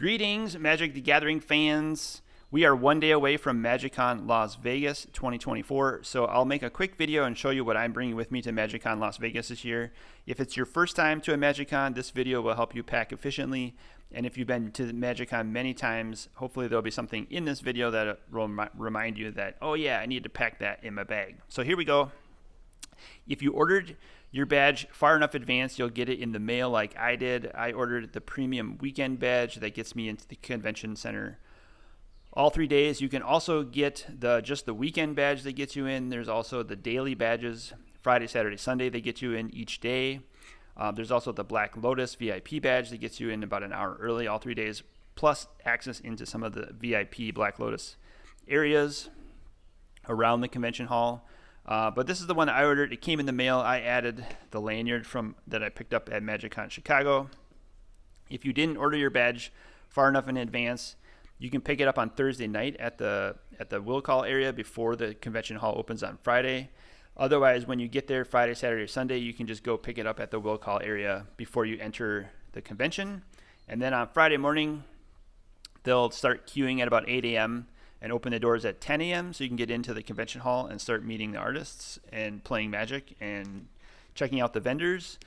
Greetings, Magic the Gathering fans. We are one day away from MagicCon Las Vegas 2024, so I'll make a quick video and show you what I'm bringing with me to MagicCon Las Vegas this year. If it's your first time to a MagicCon, this video will help you pack efficiently, and if you've been to MagicCon many times, hopefully there'll be something in this video that will remind you that, oh yeah, I need to pack that in my bag. So here we go. If you ordered your badge far enough advanced, you'll get it in the mail like I did. I ordered the premium weekend badge that gets me into the convention center all 3 days. You can also get just the weekend badge that gets you in. There's also the daily badges, Friday, Saturday, Sunday, they get you in each day. There's also the Black Lotus VIP badge that gets you in about an hour early all 3 days, plus access into some of the VIP Black Lotus areas around the convention hall. But this is the one I ordered. It came in the mail. I added the lanyard that I picked up at MagicCon Chicago. If you didn't order your badge far enough in advance, you can pick it up on Thursday night at the will call area before the convention hall opens on Friday. Otherwise, when you get there Friday, Saturday, or Sunday, you can just go pick it up at the will call area before you enter the convention. And then on Friday morning, they'll start queuing at about 8 a.m. and open the doors at 10 a.m. so you can get into the convention hall and start meeting the artists and playing Magic and checking out the vendors.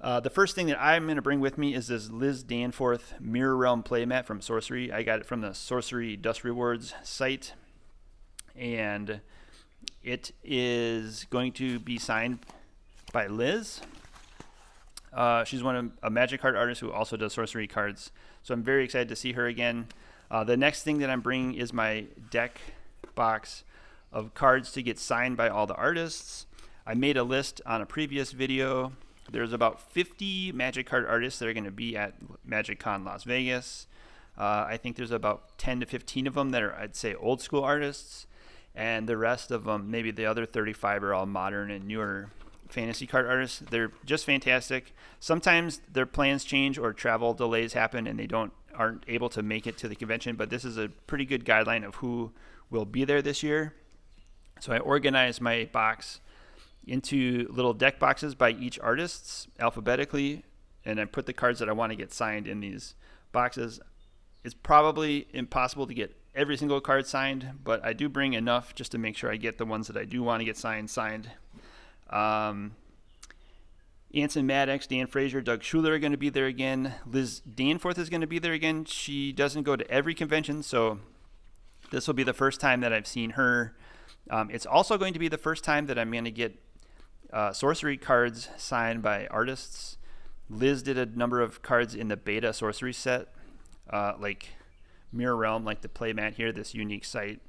The first thing that I'm going to bring with me is this Liz Danforth Mirror Realm playmat from Sorcery. I got it from the Sorcery Dust Rewards site, and it is going to be signed by Liz. She's a Magic card artist who also does Sorcery cards, so I'm very excited to see her again. The next thing that I'm bringing is my deck box of cards to get signed by all the artists. I made a list on a previous video. There's about 50 Magic card artists that are going to be at MagicCon Las Vegas. I think there's about 10 to 15 of them that are, I'd say, old school artists. And the rest of them, maybe the other 35, are all modern and newer fantasy card artists. They're just fantastic. Sometimes their plans change or travel delays happen and they aren't able to make it to the convention, but this is a pretty good guideline of who will be there this year. So I organized my box into little deck boxes by each artist alphabetically, and I put the cards that I want to get signed in these boxes. It's probably impossible to get every single card signed, but I do bring enough just to make sure I get the ones that I do want to get signed. Anson Maddox, Dan Frazier, Doug Schuler are going to be there again. Liz Danforth is going to be there again. She doesn't go to every convention, so this will be the first time that I've seen her. It's also going to be the first time that I'm going to get Sorcery cards signed by artists. Liz did a number of cards in the beta Sorcery set, like Mirror Realm, like the playmat here, this unique site.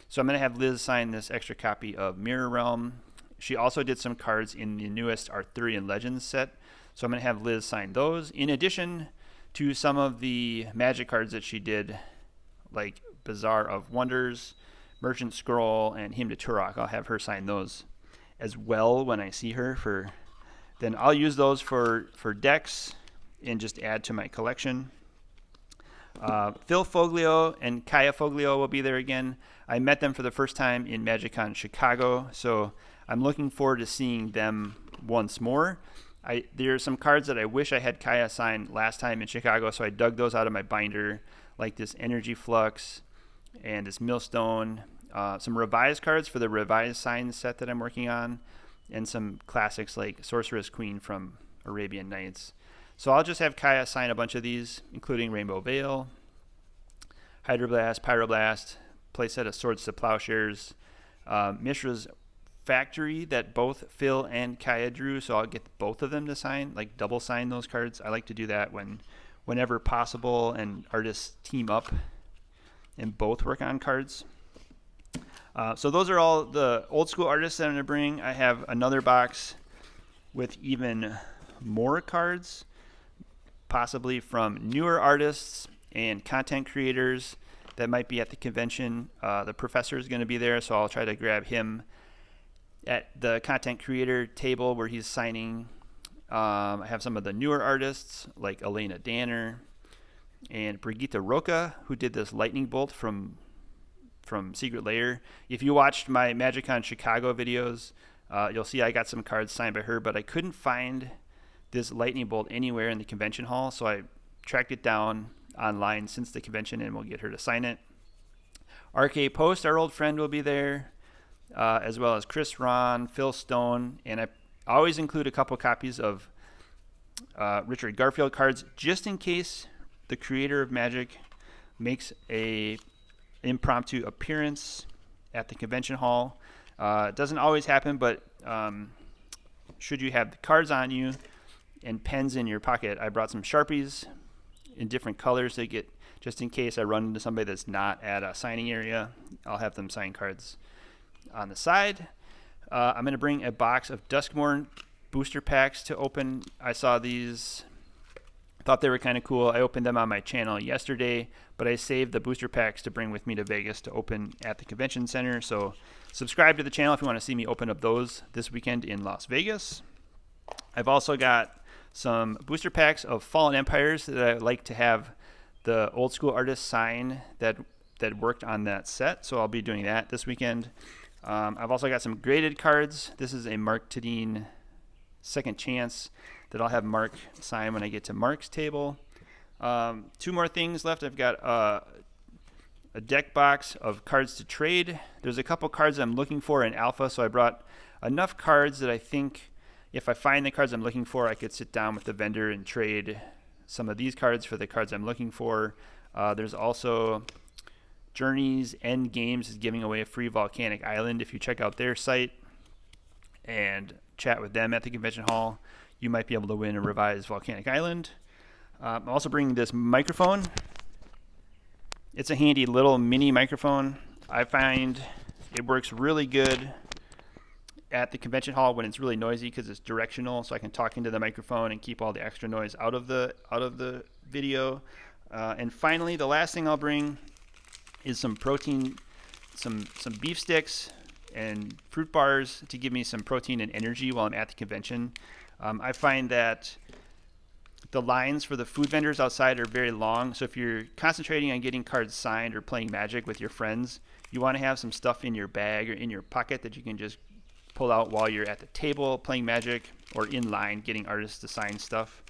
So I'm going to have Liz sign this extra copy of Mirror Realm. She also did some cards in the newest Arthurian Legends set, so I'm going to have Liz sign those, in addition to some of the Magic cards that she did, like Bazaar of Wonders, Merchant Scroll, and Hymn to Turok. I'll have her sign those as well when I see her. Then I'll use those for decks and just add to my collection. Phil Foglio and Kaya Foglio will be there again. I met them for the first time in MagicCon Chicago, so I'm looking forward to seeing them once more. There are some cards that I wish I had Kaya sign last time in Chicago, so I dug those out of my binder, like this Energy Flux and this Millstone, some revised cards for the revised sign set that I'm working on, and some classics like Sorceress Queen from Arabian Nights. So I'll just have Kaya sign a bunch of these, including Rainbow Veil, Hydroblast, Pyroblast, playset of Swords to Plowshares, Mishra's Factory that both Phil and Kaya drew, so I'll get both of them to sign, like double sign those cards. I like to do that whenever possible and artists team up and both work on cards. So those are all the old school artists that I'm going to bring. I have another box with even more cards, possibly from newer artists and content creators that might be at the convention. The professor is going to be there, so I'll try to grab him at the content creator table where he's signing. I have some of the newer artists like Elena Danner and Brigitte Roca, who did this lightning bolt from Secret Lair. If you watched my MagicCon Chicago videos, you'll see I got some cards signed by her, but I couldn't find this lightning bolt anywhere in the convention hall, so I tracked it down online since the convention, and we'll get her to sign it. RK Post, our old friend, will be there, as well as Chris Ron, Phil Stone, and I always include a couple copies of Richard Garfield cards just in case the creator of Magic makes a impromptu appearance at the convention hall. It doesn't always happen, but should you have the cards on you and pens in your pocket, I brought some Sharpies in different colors to get, just in case I run into somebody that's not at a signing area. I'll have them sign cards on the side. I'm going to bring a box of Duskmorn booster packs to open. I saw these, thought they were kind of cool. I opened them on my channel yesterday, but I saved the booster packs to bring with me to Vegas to open at the convention center. So subscribe to the channel if you want to see me open up those this weekend in Las Vegas. I've also got some booster packs of Fallen Empires that I like to have the old school artists sign that worked on that set. So I'll be doing that this weekend. I've also got some graded cards. This is a Mark Tadine Second Chance that I'll have Mark sign when I get to Mark's table. Two more things left. I've got a deck box of cards to trade. There's a couple cards I'm looking for in Alpha, so I brought enough cards that I think if I find the cards I'm looking for, I could sit down with the vendor and trade some of these cards for the cards I'm looking for. There's also Journeys End Games is giving away a free Volcanic Island. If you check out their site and chat with them at the convention hall, you might be able to win a revised Volcanic Island. I'm also bringing this microphone. It's a handy little mini microphone. I find it works really good at the convention hall when it's really noisy because it's directional, so I can talk into the microphone and keep all the extra noise out of the video. And finally, the last thing I'll bring is some protein, some beef sticks and fruit bars to give me some protein and energy while I'm at the convention. I find that the lines for the food vendors outside are very long, so if you're concentrating on getting cards signed or playing Magic with your friends, you want to have some stuff in your bag or in your pocket that you can just pull out while you're at the table playing Magic or in line getting artists to sign stuff.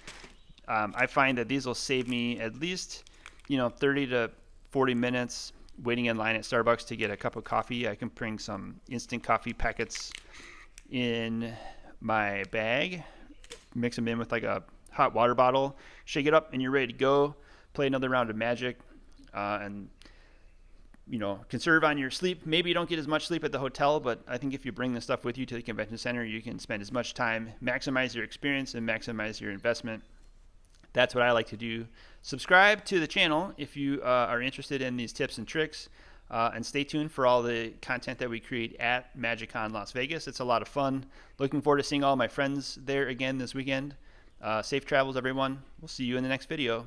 I find that these will save me at least 30 to 40 minutes waiting in line at Starbucks to get a cup of coffee. I can bring some instant coffee packets in my bag, mix them in with like a hot water bottle, shake it up, and you're ready to go play another round of Magic, and conserve on your sleep. Maybe you don't get as much sleep at the hotel, but I think if you bring the stuff with you to the convention center, you can spend as much time, maximize your experience, and maximize your investment. That's what I like to do. Subscribe to the channel if you are interested in these tips and tricks, and stay tuned for all the content that we create at MagicCon Las Vegas. It's a lot of fun. Looking forward to seeing all my friends there again this weekend. Safe travels, everyone. We'll see you in the next video.